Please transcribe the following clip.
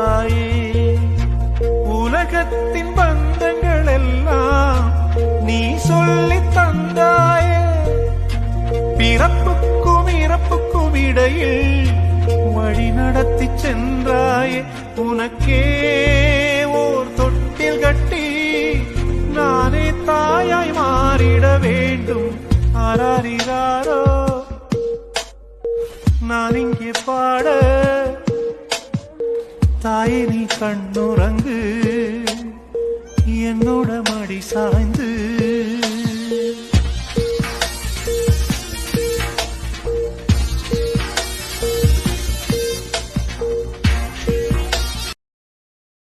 தாயே உலகத்தின் பந்தங்கள் எல்லாம் நீ சொல்லி தந்தாயே பிறப்புக்கும் இறப்புக்கும் இடையில் வழி நடத்தி சென்றாயே உனக்கே ஓர் தொட்டில் கட்டி நானே தாயாய் மாறிட வேண்டும் ஆராரிராரோ நான் இங்கே பாட தாயே நீ கண்ணுறங்கு என்னோட மடி சாய்ந்து